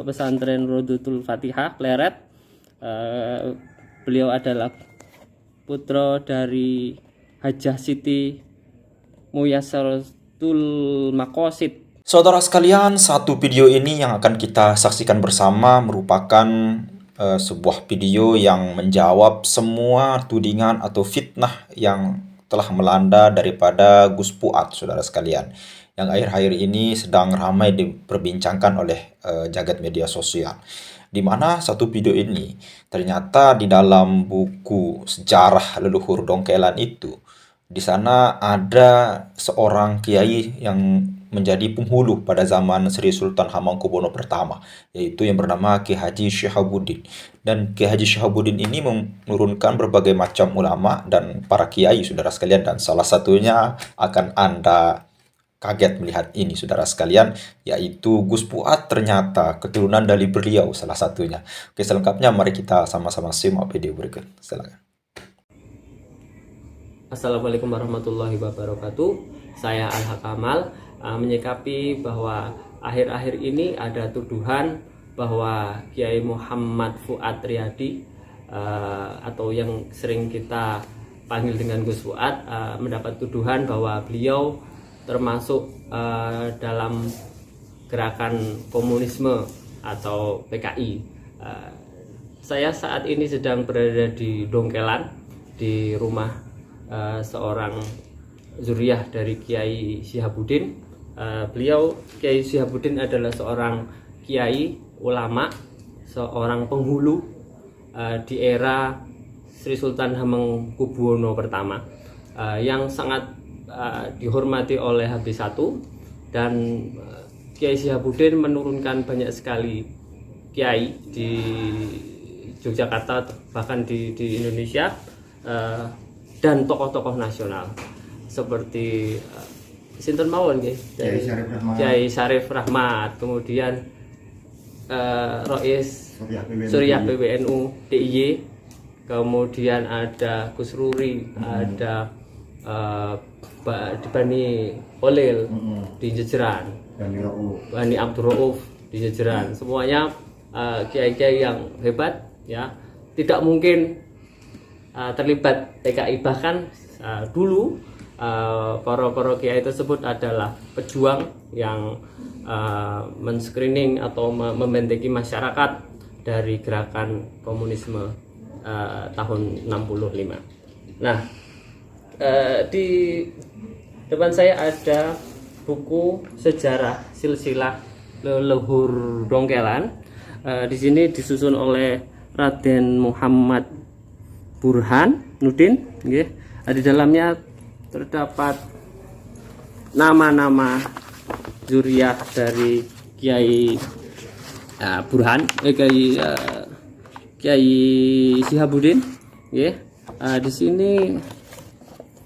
Pondok Pesantren Rodotul Fatihah Pleret. Beliau adalah putra dari Hajah Siti Muyassaratul Maqasid. Saudara sekalian, satu video ini yang akan kita saksikan bersama merupakan sebuah video yang menjawab semua tudingan atau fitnah yang telah melanda daripada Gus Fuad, saudara sekalian, yang akhir-akhir ini sedang ramai diperbincangkan oleh jagat media sosial. Di mana satu video ini ternyata di dalam buku sejarah leluhur Dongkelan itu, di sana ada seorang kiai yang menjadi penghulu pada zaman Sri Sultan Hamengkubuwono pertama, yaitu yang bernama Ki Haji Syihabuddin. Dan Ki Haji Syihabuddin ini menurunkan berbagai macam ulama dan para kiai, saudara sekalian, dan salah satunya akan Anda kaget melihat ini, saudara sekalian, yaitu Gus Fuad ternyata keturunan dari beliau salah satunya. Oke, selengkapnya mari kita sama-sama simak video berikut. Silakan. Assalamualaikum warahmatullahi wabarakatuh. Saya Al-Haq Kamal menyikapi bahwa akhir-akhir ini ada tuduhan bahwa Kiai Muhammad Fuad Riyadi atau yang sering kita panggil dengan Gus Fuad mendapat tuduhan bahwa beliau termasuk dalam gerakan komunisme atau PKI. Saya saat ini sedang berada di Dongkelan, di rumah seorang zuriyah dari Kiai Syihabuddin. Beliau Kiai Syihabuddin adalah seorang kiai ulama, seorang penghulu di era Sri Sultan Hamengkubuwono pertama, yang sangat dihormati oleh Habis I, dan Kiai Syihabuddin menurunkan banyak sekali kiai di Yogyakarta, bahkan di Indonesia, dan tokoh-tokoh nasional seperti sinten mawon nggih, Kiai Syarif Rahmat, kemudian Rois Suriah PWNU DIY, kemudian ada Gus Ruri, ada Bani Khalil di Jejeran, Bani Abdul Rauf di Jejeran. Semuanya kiai-kiai yang hebat, ya, tidak mungkin terlibat PKI. Bahkan dulu para kiai tersebut adalah pejuang yang men-screening atau membentengi masyarakat dari gerakan komunisme tahun 65. Nah, di depan saya ada buku sejarah silsilah leluhur Dongkelan. Di sini disusun oleh Raden Muhammad Burhan Nudin, okay. Di dalamnya terdapat nama-nama zuriyah dari Kiai Burhan, Kiai Syihabuddin, okay. Di sini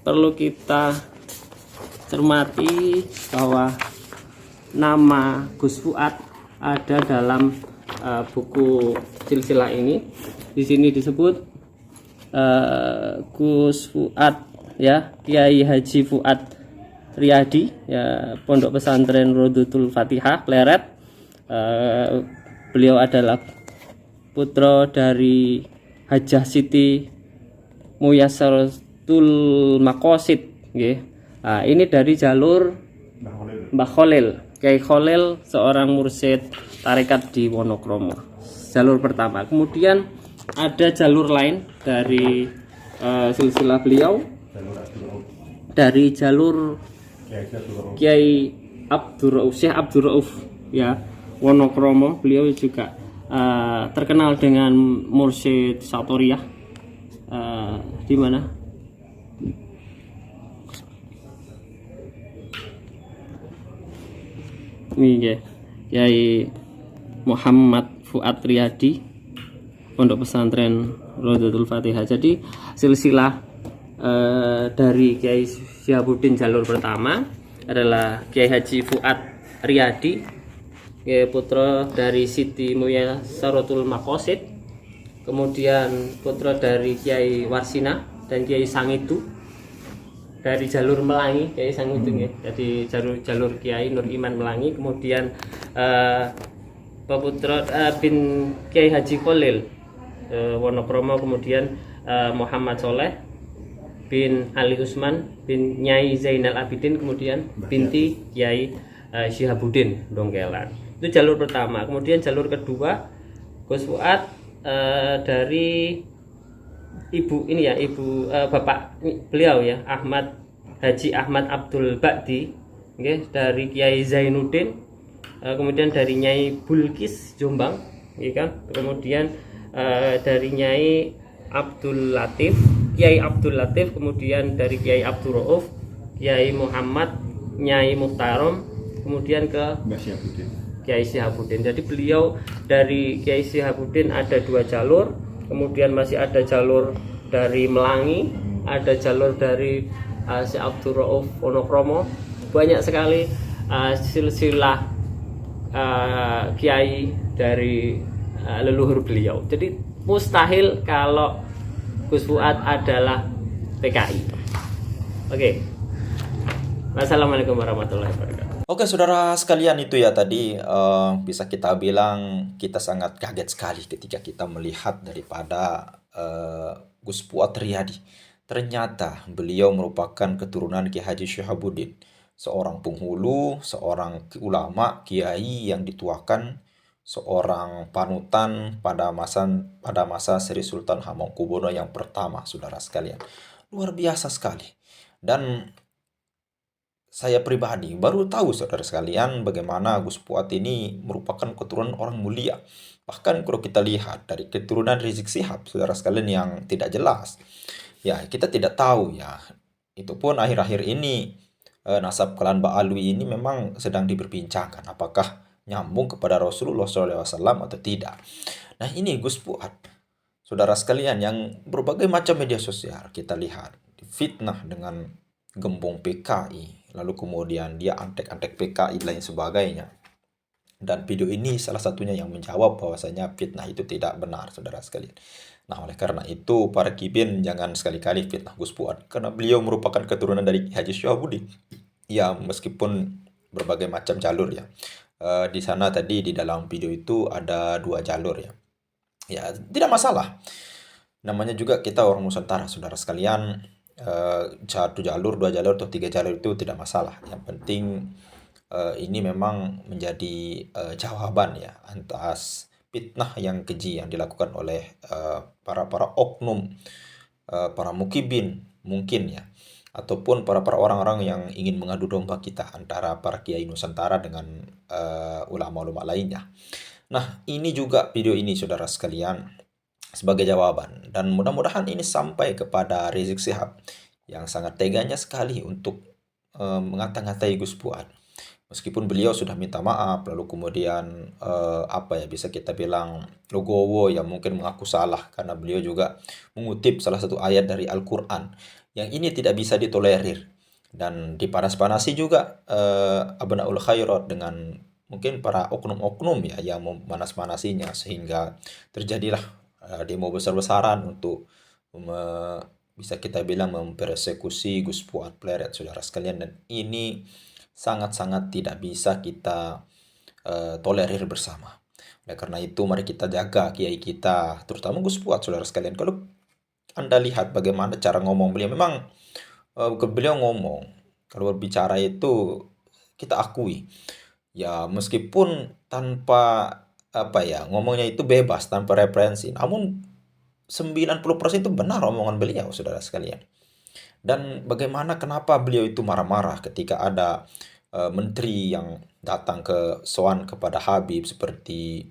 perlu kita cermati bahwa nama Gus Fuad ada dalam buku silsilah ini. Di sini disebut Gus Fuad, ya, Kiai Haji Fuad Riyadi, ya, Pondok Pesantren Rodotul Fatihah Pleret. Beliau adalah putra dari Hajah Siti Muyassaratul Maqasid, okay. Ini dari jalur Mbah Khalil, Kiai Khalil, seorang mursyid tarekat di Wonokromo, jalur pertama. Kemudian ada jalur lain dari silsilah beliau, dari jalur Kiai Abdul Rauf, Syekh Abdul Rauf, ya, Wonokromo. Beliau juga terkenal dengan mursyid Satoriyah. Di mana? Ini ya, Kiai Muhammad Fuad Riyadi, Pondok Pesantren Rodotul Fatihah. Jadi silsilah dari Kiai Syihabuddin jalur pertama adalah Kiai Haji Fuad Riyadi, Kiai putra dari Siti Muyassaratul Maqasid, kemudian putra dari Kiai Warsina dan Kiai Sangitu dari jalur Melangi, Kiai Sangitu, ya. Jadi jalur Kiai Nur Iman Melangi. Kemudian peputra bin Kiai Haji Khalil Wonokromo, kemudian Muhammad Soleh bin Ali Usman bin Nyai Zainal Abidin, kemudian binti Kiai Syihabuddin Dongkelan. Itu jalur pertama. Kemudian jalur kedua Gus Fuad dari ibu ini ya, bapak beliau ya, Haji Ahmad Abdul Bakti, okay, dari Kiai Zainuddin, kemudian dari Nyai Bulkis Jombang, ya kan? Kemudian dari Nyai Abdul Latif, Kiai Abdul Latif, kemudian dari Kiai Abdul Rauf, Kiai Muhammad, Nyai Muhtarom, kemudian ke Kiai Syihabuddin. Jadi beliau dari Kiai Syihabuddin ada 2 jalur, kemudian masih ada jalur dari Melangi, ada jalur dari Syekh Abdul Rauf Wonokromo. Banyak sekali silsilah kiai dari leluhur beliau. Jadi mustahil kalau Gus Fuad adalah PKI. Oke. Wassalamualaikum warahmatullahi wabarakatuh. Oke, saudara sekalian, itu ya tadi bisa kita bilang kita sangat kaget sekali ketika kita melihat daripada Gus Fuad Riyadi. Ternyata beliau merupakan keturunan Kiai Haji Syihabuddin, seorang penghulu, seorang ulama, kiai yang dituakan, seorang panutan pada masa Sri Sultan Hamengkubuwono yang pertama, saudara sekalian. Luar biasa sekali. Dan saya pribadi baru tahu, saudara sekalian, bagaimana Gus Fuad ini merupakan keturunan orang mulia. Bahkan kalau kita lihat dari keturunan Rizik Syihab, saudara sekalian, yang tidak jelas, ya kita tidak tahu ya. Itu pun akhir-akhir ini nasab klan Ba'alwi ini memang sedang diperbincangkan, apakah nyambung kepada Rasulullah SAW atau tidak. Nah, ini Gus Fuad, saudara sekalian, yang berbagai macam media sosial kita lihat fitnah dengan gembong PKI, lalu kemudian dia antek-antek PKI dan lain sebagainya. Dan video ini salah satunya yang menjawab bahwasanya fitnah itu tidak benar, saudara sekalian. Nah, oleh karena itu para kibin jangan sekali-kali fitnah Gus Fuad, karena beliau merupakan keturunan dari Haji Syihabuddin. Ya, meskipun berbagai macam jalur ya. Di sana tadi di dalam video itu ada 2 jalur ya. Ya, tidak masalah. Namanya juga kita orang Nusantara, saudara sekalian. 1 jalur, 2 jalur, atau 3 jalur itu tidak masalah. Yang penting ini memang menjadi jawaban ya atas fitnah yang keji yang dilakukan oleh para oknum, para mukibin mungkin ya, ataupun para orang-orang yang ingin mengadu domba kita antara para kiai Nusantara dengan ulama-ulama lainnya. Nah, ini juga video ini, saudara sekalian, sebagai jawaban, dan mudah-mudahan ini sampai kepada Rizik Syihab yang sangat teganya sekali untuk mengata-ngatai Gus Fuad. Meskipun beliau sudah minta maaf, lalu kemudian bisa kita bilang logowo yang mungkin mengaku salah karena beliau juga mengutip salah satu ayat dari Al-Qur'an. Yang ini tidak bisa ditolerir, dan dipanas-panasi juga abnaul khairat dengan mungkin para oknum-oknum ya yang memanas-manasinya, sehingga terjadilah demo besar-besaran untuk bisa kita bilang mempersekusi Gus Fuad Pleret, saudara sekalian. Dan ini sangat-sangat tidak bisa kita tolerir bersama. Oleh karena itu mari kita jaga kiai kita, terutama Gus Fuad, saudara sekalian. Kalau Anda lihat bagaimana cara ngomong beliau, memang beliau ngomong, kalau berbicara itu kita akui ya, meskipun tanpa ngomongnya itu bebas tanpa referensi, namun 90% itu benar omongan beliau, saudara sekalian. Dan bagaimana kenapa beliau itu marah-marah ketika ada menteri yang datang ke soan kepada Habib, seperti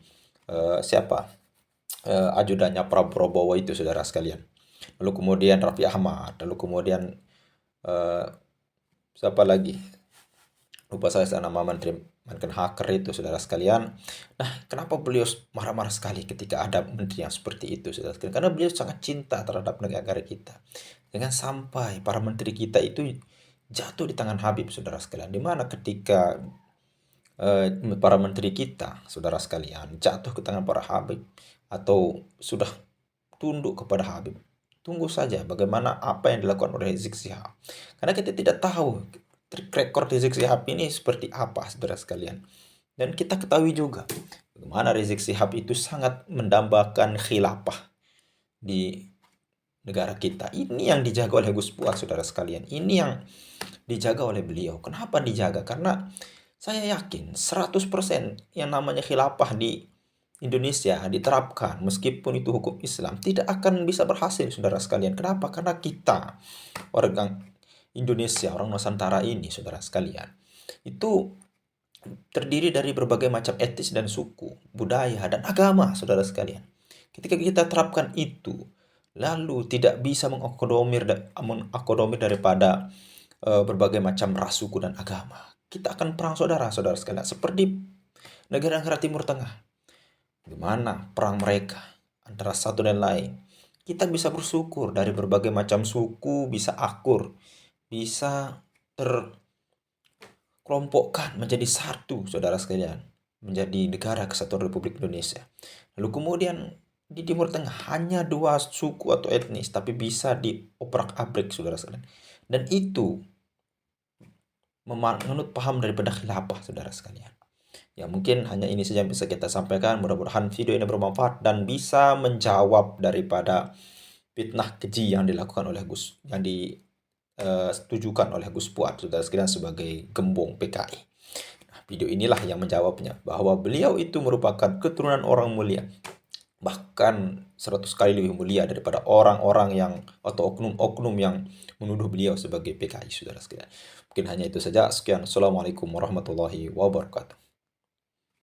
ajudannya Prabowo itu, saudara sekalian. Lalu kemudian Raffi Ahmad, lalu kemudian siapa lagi? Lupa saya nama menteri Menkenhaker itu, saudara sekalian. Nah, kenapa beliau marah-marah sekali ketika ada menteri yang seperti itu, saudara sekalian? Karena beliau sangat cinta terhadap negara kita. Jangan sampai para menteri kita itu jatuh di tangan Habib, saudara sekalian. Dimana ketika para menteri kita, saudara sekalian, jatuh ke tangan para Habib atau sudah tunduk kepada Habib, tunggu saja bagaimana apa yang dilakukan oleh Rizik Syihab. Karena kita tidak tahu track record Rizik Syihab ini seperti apa, saudara sekalian. Dan kita ketahui juga Bagaimana Rizik Syihab itu sangat mendambakan khilafah di negara kita. Ini yang dijaga oleh Gus Fuad, saudara sekalian. Ini yang dijaga oleh beliau. Kenapa dijaga? Karena saya yakin 100% yang namanya khilafah di Indonesia diterapkan, meskipun itu hukum Islam, tidak akan bisa berhasil, saudara sekalian. Kenapa? Karena kita, orang Indonesia, orang Nusantara ini, saudara sekalian, itu terdiri dari berbagai macam etnis dan suku, budaya, dan agama, saudara sekalian. Ketika kita terapkan itu, lalu tidak bisa mengakomodir daripada berbagai macam ras, suku, dan agama, kita akan perang saudara-saudara sekalian. Seperti negara-negara Timur Tengah, di mana perang mereka antara satu dan lain. Kita bisa bersyukur dari berbagai macam suku bisa akur, bisa terkelompokkan menjadi satu, saudara sekalian, menjadi negara kesatuan Republik Indonesia. Lalu kemudian di Timur Tengah hanya 2 suku atau etnis, tapi bisa diobrak-abrik, saudara sekalian. Dan itu menurut paham daripada khilafah, saudara sekalian. Ya, mungkin hanya ini saja yang bisa kita sampaikan. Mudah-mudahan video ini bermanfaat dan bisa menjawab daripada fitnah keji yang dilakukan oleh ditujukan oleh Gus Fuad, saudara sekalian, sebagai gembong PKI. Nah, video inilah yang menjawabnya, bahwa beliau itu merupakan keturunan orang mulia, bahkan 100 kali lebih mulia daripada orang-orang yang atau oknum-oknum yang menuduh beliau sebagai PKI, saudara sekalian. Mungkin hanya itu saja. Sekian. Assalamualaikum warahmatullahi wabarakatuh.